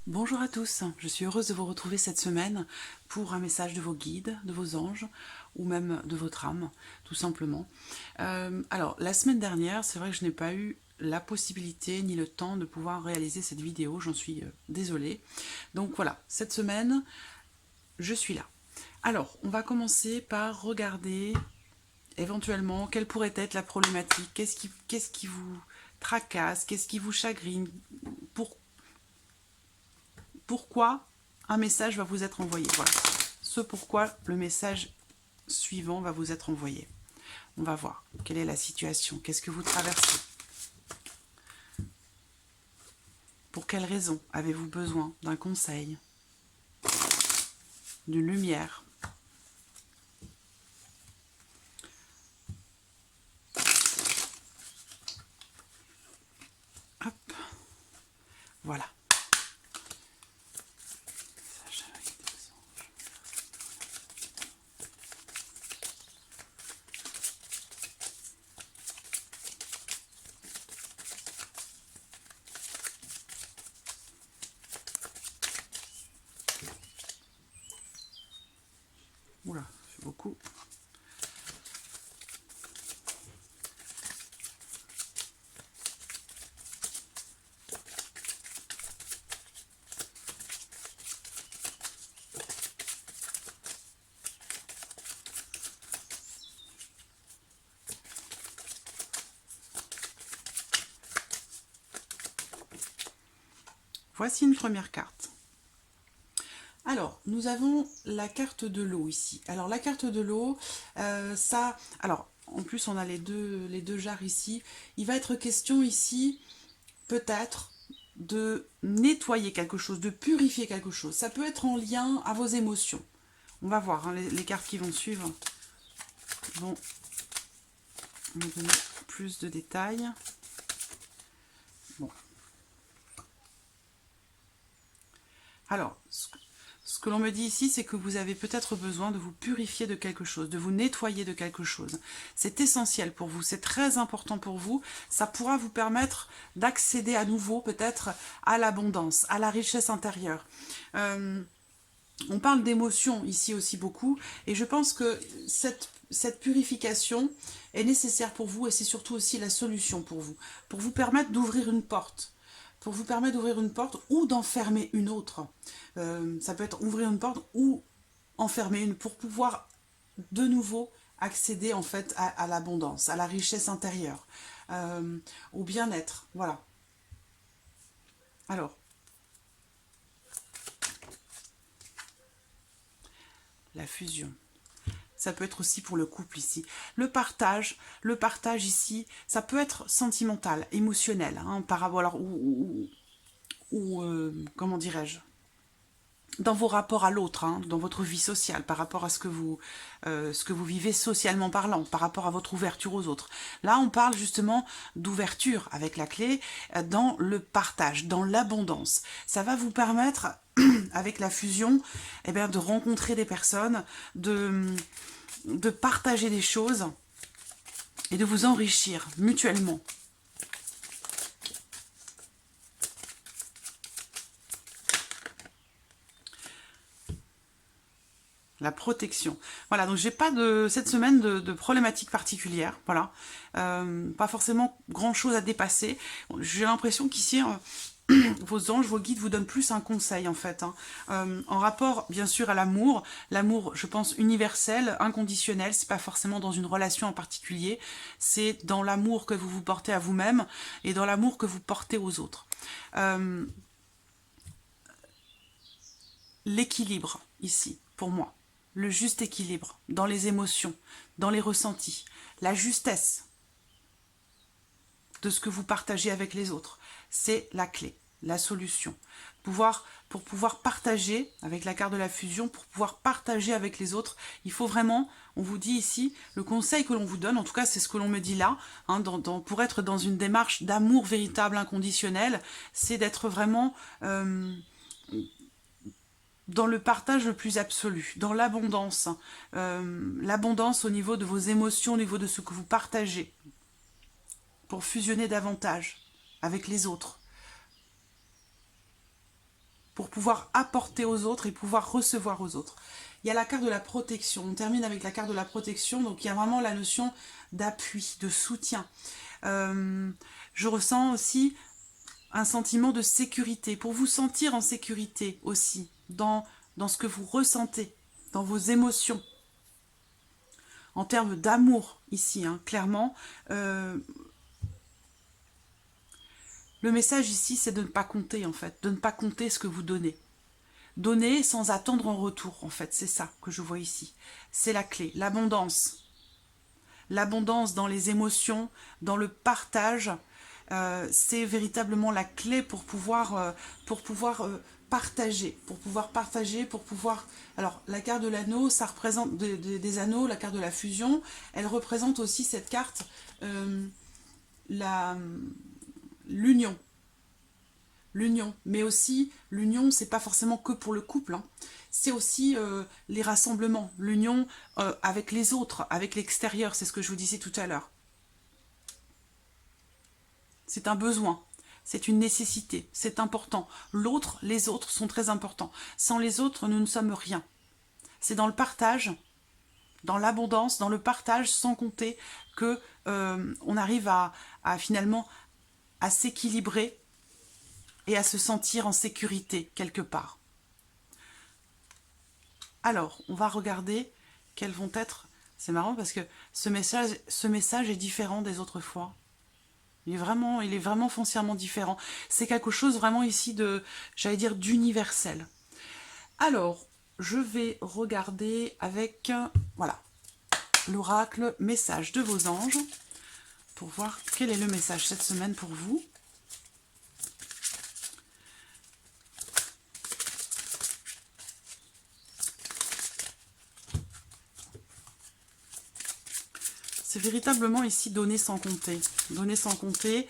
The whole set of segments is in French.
Bonjour à tous, je suis heureuse de vous retrouver cette semaine pour un message de vos guides, de vos anges ou même de votre âme, tout simplement. Alors, la semaine dernière, c'est vrai que je n'ai pas eu la possibilité ni le temps de pouvoir réaliser cette vidéo, j'en suis désolée. Donc voilà, cette semaine, je suis là. Alors, on va commencer par regarder éventuellement quelle pourrait être la problématique, qu'est-ce qui vous tracasse, qu'est-ce qui vous chagrine, pourquoi un message va vous être envoyé. Voilà, ce pourquoi le message suivant va vous être envoyé. On va voir quelle est la situation, qu'est-ce que vous traversez. Pour quelles raisons avez-vous besoin d'un conseil, d'une lumière? Hop, voilà. Oula, c'est beaucoup. Voici une première carte. Alors, nous avons la carte de l'eau ici. Alors, la carte de l'eau, ça... Alors, en plus, on a les deux jarres ici. Il va être question ici, peut-être, de nettoyer quelque chose, de purifier quelque chose. Ça peut être en lien à vos émotions. On va voir, hein, les cartes qui vont suivre vont nous donner plus de détails. Bon. Alors, ce que l'on me dit ici, c'est que vous avez peut-être besoin de vous purifier de quelque chose, de vous nettoyer de quelque chose. C'est essentiel pour vous, c'est très important pour vous. Ça pourra vous permettre d'accéder à nouveau peut-être à l'abondance, à la richesse intérieure. On parle d'émotions ici aussi beaucoup, et je pense que cette purification est nécessaire pour vous, et c'est surtout aussi la solution pour vous permettre d'ouvrir une porte. Pour vous permettre d'ouvrir une porte ou d'enfermer une autre. Ça peut être ouvrir une porte ou enfermer une, pour pouvoir de nouveau accéder en fait à l'abondance, à la richesse intérieure, au bien-être. Voilà. Alors, la fusion. Ça peut être aussi pour le couple ici. Le partage ici, ça peut être sentimental, émotionnel, hein, par rapport, alors, comment dirais-je, dans vos rapports à l'autre, hein, dans votre vie sociale, par rapport à ce que vous vivez socialement parlant, par rapport à votre ouverture aux autres. Là, on parle justement d'ouverture avec la clé dans le partage, dans l'abondance. Ça va vous permettre, avec la fusion, eh bien, de rencontrer des personnes, de partager des choses et de vous enrichir mutuellement. La protection. Voilà, donc j'ai pas cette semaine de problématique particulière. Voilà, pas forcément grand chose à dépasser. J'ai l'impression qu'ici vos anges, vos guides vous donnent plus un conseil en fait, hein. En rapport bien sûr à l'amour, je pense universel, inconditionnel, c'est pas forcément dans une relation en particulier, c'est dans l'amour que vous vous portez à vous-même et dans l'amour que vous portez aux autres. L'équilibre ici, pour moi, le juste équilibre dans les émotions, dans les ressentis, la justesse de ce que vous partagez avec les autres, c'est la clé, la solution. Pour pouvoir partager, avec la carte de la fusion, pour pouvoir partager avec les autres, il faut vraiment, on vous dit ici, le conseil que l'on vous donne, en tout cas c'est ce que l'on me dit là, hein, pour être dans une démarche d'amour véritable, inconditionnel, c'est d'être vraiment dans le partage le plus absolu, dans l'abondance, l'abondance au niveau de vos émotions, au niveau de ce que vous partagez, pour fusionner davantage avec les autres. pour pouvoir apporter aux autres et pouvoir recevoir aux autres. Il y a la carte de la protection. On termine avec la carte de la protection. Donc, il y a vraiment la notion d'appui, de soutien. Je ressens aussi un sentiment de sécurité. Pour vous sentir en sécurité aussi, dans ce que vous ressentez, dans vos émotions. En termes d'amour, ici, hein, clairement. Le message ici, c'est de ne pas compter, en fait. De ne pas compter ce que vous donnez. Donner sans attendre en retour, en fait. C'est ça que je vois ici. C'est la clé. L'abondance. L'abondance dans les émotions, dans le partage, c'est véritablement la clé pour pouvoir partager. Alors, la carte de l'anneau, ça représente des anneaux. La carte de la fusion, elle représente aussi cette carte, l'union. L'union, mais aussi l'union, c'est pas forcément que pour le couple, hein. C'est aussi les rassemblements, l'union avec les autres, avec l'extérieur, c'est ce que je vous disais tout à l'heure. C'est un besoin, c'est une nécessité, c'est important. L'autre, les autres sont très importants. Sans les autres, nous ne sommes rien. C'est dans le partage, dans l'abondance, dans le partage, sans compter que on arrive à finalement à s'équilibrer et à se sentir en sécurité quelque part. Alors, on va regarder quels vont être... C'est marrant parce que ce message est différent des autres fois. Il est vraiment foncièrement différent. C'est quelque chose vraiment ici de, j'allais dire, d'universel. Alors, je vais regarder avec, voilà, l'oracle message de vos anges pour voir quel est le message cette semaine pour vous. C'est véritablement ici donner sans compter. Donner sans compter.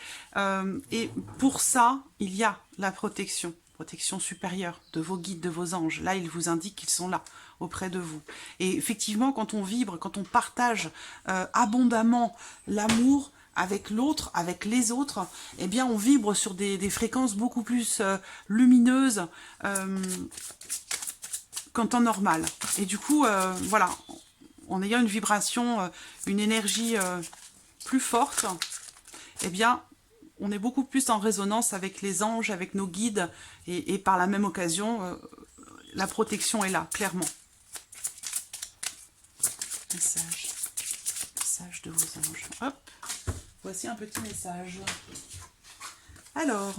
Et pour ça, il y a la protection. Protection supérieure de vos guides, de vos anges. Là, ils vous indiquent qu'ils sont là, auprès de vous. Et effectivement, quand on vibre, quand on partage abondamment l'amour avec l'autre, avec les autres, eh bien, on vibre sur des fréquences beaucoup plus lumineuses qu'en temps normal. Et du coup, voilà, en ayant une vibration, une énergie plus forte, eh bien, on est beaucoup plus en résonance avec les anges, avec nos guides, et par la même occasion, la protection est là, clairement. Message de vos anges. Hop, voici un petit message. Alors,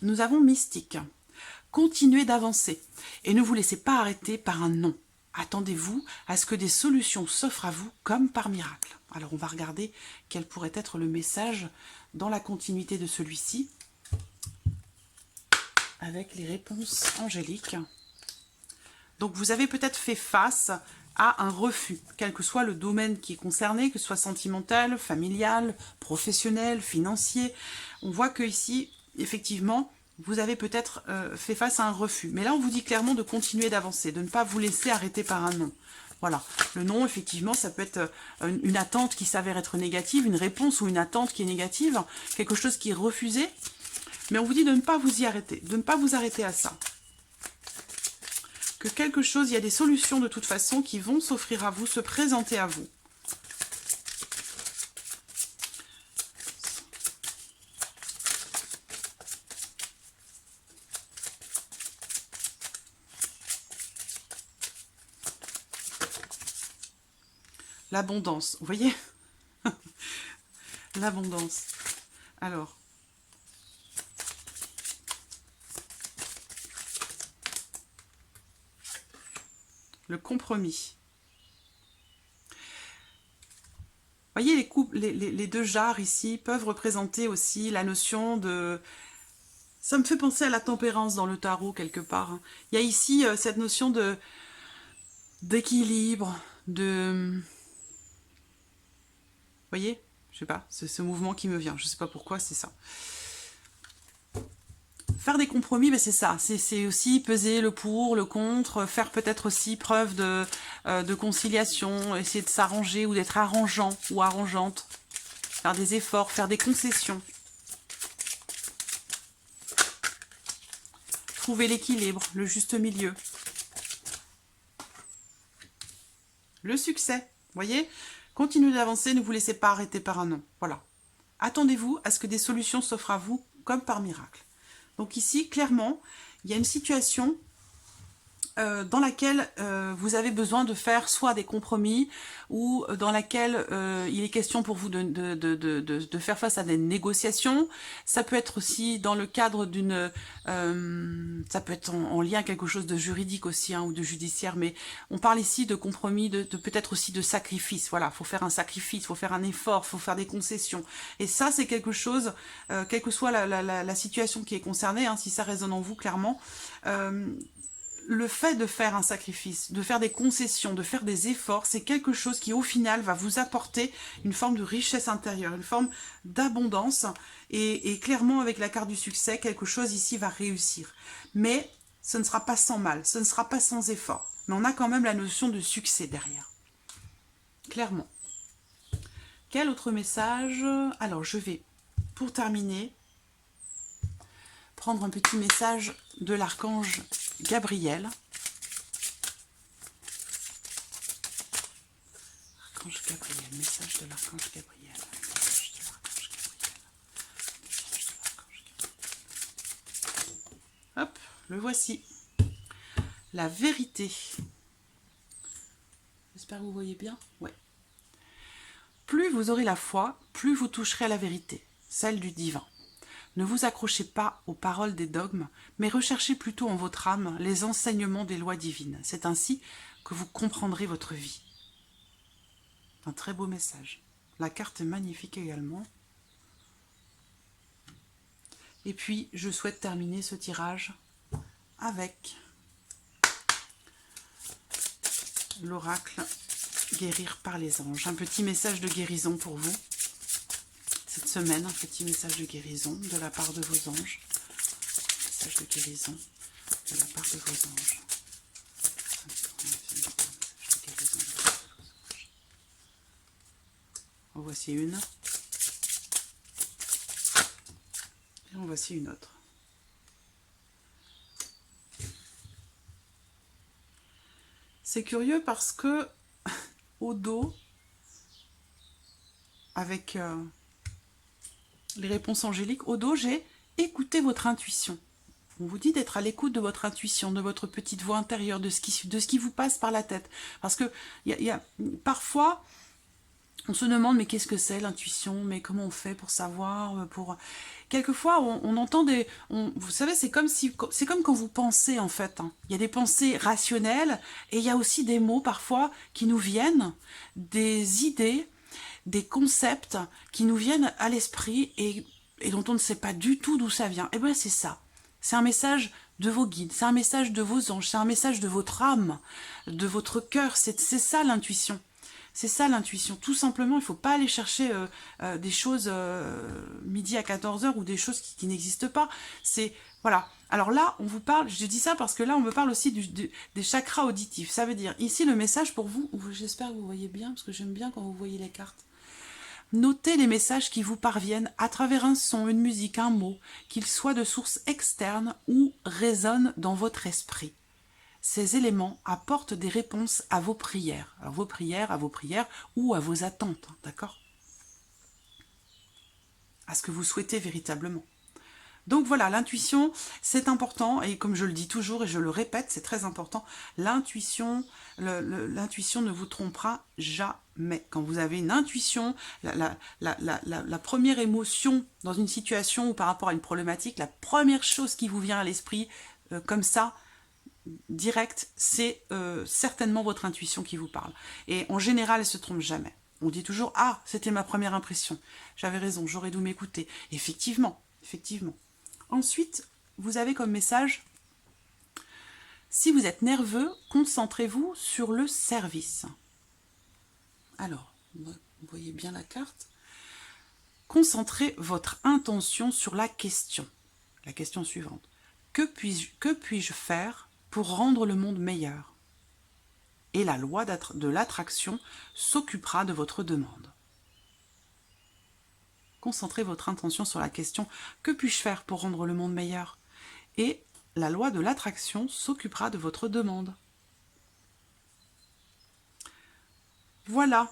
nous avons Mystique. Continuez d'avancer et ne vous laissez pas arrêter par un non. Attendez-vous à ce que des solutions s'offrent à vous comme par miracle. Alors on va regarder quel pourrait être le message dans la continuité de celui-ci avec les réponses angéliques. Donc vous avez peut-être fait face à un refus, quel que soit le domaine qui est concerné, que ce soit sentimental, familial, professionnel, financier. On voit que ici, effectivement, vous avez peut-être fait face à un refus. Mais là, on vous dit clairement de continuer d'avancer, de ne pas vous laisser arrêter par un non. Voilà. Le non, effectivement, ça peut être une attente qui s'avère être négative, une réponse ou une attente qui est négative, quelque chose qui est refusé. Mais on vous dit de ne pas vous y arrêter, de ne pas vous arrêter à ça. Que quelque chose, il y a des solutions de toute façon qui vont s'offrir à vous, se présenter à vous. L'abondance, vous voyez? L'abondance. Alors. Le compromis. Vous voyez, les deux jarres ici peuvent représenter aussi la notion de... Ça me fait penser à la tempérance dans le tarot quelque part. Il y a ici cette notion d'équilibre, de... Vous voyez? Je sais pas, c'est ce mouvement qui me vient. Je sais pas pourquoi, c'est ça. Faire des compromis, ben c'est ça. C'est aussi peser le pour, le contre, faire peut-être aussi preuve de conciliation, essayer de s'arranger ou d'être arrangeant ou arrangeante. Faire des efforts, faire des concessions. trouver l'équilibre, le juste milieu. Le succès, voyez? Continuez d'avancer, ne vous laissez pas arrêter par un non. Voilà. Attendez-vous à ce que des solutions s'offrent à vous comme par miracle. Donc ici, clairement, il y a une situation dans laquelle vous avez besoin de faire soit des compromis ou dans laquelle il est question pour vous de faire face à des négociations. Ça peut être aussi dans le cadre d'une... ça peut être en lien à quelque chose de juridique aussi hein, ou de judiciaire, mais on parle ici de compromis, de peut-être aussi de sacrifice. Voilà, il faut faire un sacrifice, il faut faire un effort, il faut faire des concessions. Et ça, c'est quelque chose, quelle que soit la situation qui est concernée, hein, si ça résonne en vous clairement, le fait de faire un sacrifice, de faire des concessions, de faire des efforts, c'est quelque chose qui au final va vous apporter une forme de richesse intérieure, une forme d'abondance et clairement avec la carte du succès, quelque chose ici va réussir. Mais ce ne sera pas sans mal, ce ne sera pas sans effort. Mais on a quand même la notion de succès derrière. Clairement. Quel autre message? Alors je vais, pour terminer, prendre un petit message de l'archange Gabriel. Archange Gabriel, message de l'archange Gabriel. Message de l'archange Gabriel. Message de l'archange Gabriel. Hop, le voici. La vérité. J'espère que vous voyez bien. Ouais. Plus vous aurez la foi, plus vous toucherez à la vérité, celle du divin. Ne vous accrochez pas aux paroles des dogmes, mais recherchez plutôt en votre âme les enseignements des lois divines. C'est ainsi que vous comprendrez votre vie. Un très beau message. La carte est magnifique également. Et puis, je souhaite terminer ce tirage avec l'oracle Guérir par les anges. Un petit message de guérison pour vous. Cette semaine, un petit message de guérison de la part de vos anges. Message de guérison de la part de vos anges. En voici une. Et en voici une autre. C'est curieux parce que au dos, avec les réponses angéliques, au dos, j'ai écouté votre intuition. On vous dit d'être à l'écoute de votre intuition, de votre petite voix intérieure, de ce qui vous passe par la tête. Parce que parfois, on se demande, mais qu'est-ce que c'est l'intuition? Mais comment on fait pour savoir Quelquefois, on entend des... vous savez, c'est comme quand vous pensez, en fait. Hein. Il y a des pensées rationnelles et il y a aussi des mots, parfois, qui nous viennent, des idées, des concepts qui nous viennent à l'esprit et dont on ne sait pas du tout d'où ça vient. Et bien, c'est ça. C'est un message de vos guides, c'est un message de vos anges, c'est un message de votre âme, de votre cœur. C'est ça l'intuition. C'est ça l'intuition. Tout simplement, il ne faut pas aller chercher des choses midi à 14h ou des choses qui n'existent pas. C'est voilà. Alors là, on vous parle, je dis ça parce que là, on me parle aussi des chakras auditifs. Ça veut dire, ici, le message pour vous, j'espère que vous voyez bien, parce que j'aime bien quand vous voyez les cartes. Notez les messages qui vous parviennent à travers un son, une musique, un mot, qu'ils soient de source externe ou résonnent dans votre esprit. Ces éléments apportent des réponses à vos prières, à vos prières ou à vos attentes, d'accord? À ce que vous souhaitez véritablement. Donc voilà, l'intuition, c'est important, et comme je le dis toujours et je le répète, c'est très important, l'intuition ne vous trompera jamais. Quand vous avez une intuition, la première émotion dans une situation ou par rapport à une problématique, la première chose qui vous vient à l'esprit, comme ça, direct, c'est certainement votre intuition qui vous parle. Et en général, elle ne se trompe jamais. On dit toujours « Ah, c'était ma première impression. J'avais raison, j'aurais dû m'écouter. » Effectivement, effectivement. Ensuite, vous avez comme message « Si vous êtes nerveux, concentrez-vous sur le service. » Alors, vous voyez bien la carte. Concentrez votre intention sur la question suivante. Que puis-je faire pour rendre le monde meilleur? Et la loi de l'attraction s'occupera de votre demande. Concentrez votre intention sur la question « Que puis-je faire pour rendre le monde meilleur ?» Et la loi de l'attraction s'occupera de votre demande. Voilà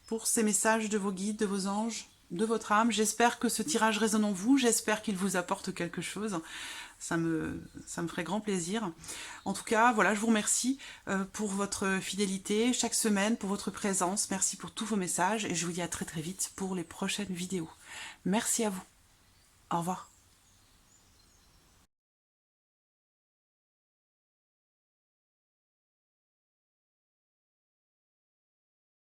pour ces messages de vos guides, de vos anges, de votre âme. J'espère que ce tirage résonne en vous, j'espère qu'il vous apporte quelque chose. Ça me ferait grand plaisir. En tout cas, voilà, je vous remercie pour votre fidélité chaque semaine, pour votre présence. Merci pour tous vos messages et je vous dis à très très vite pour les prochaines vidéos. Merci à vous. Au revoir.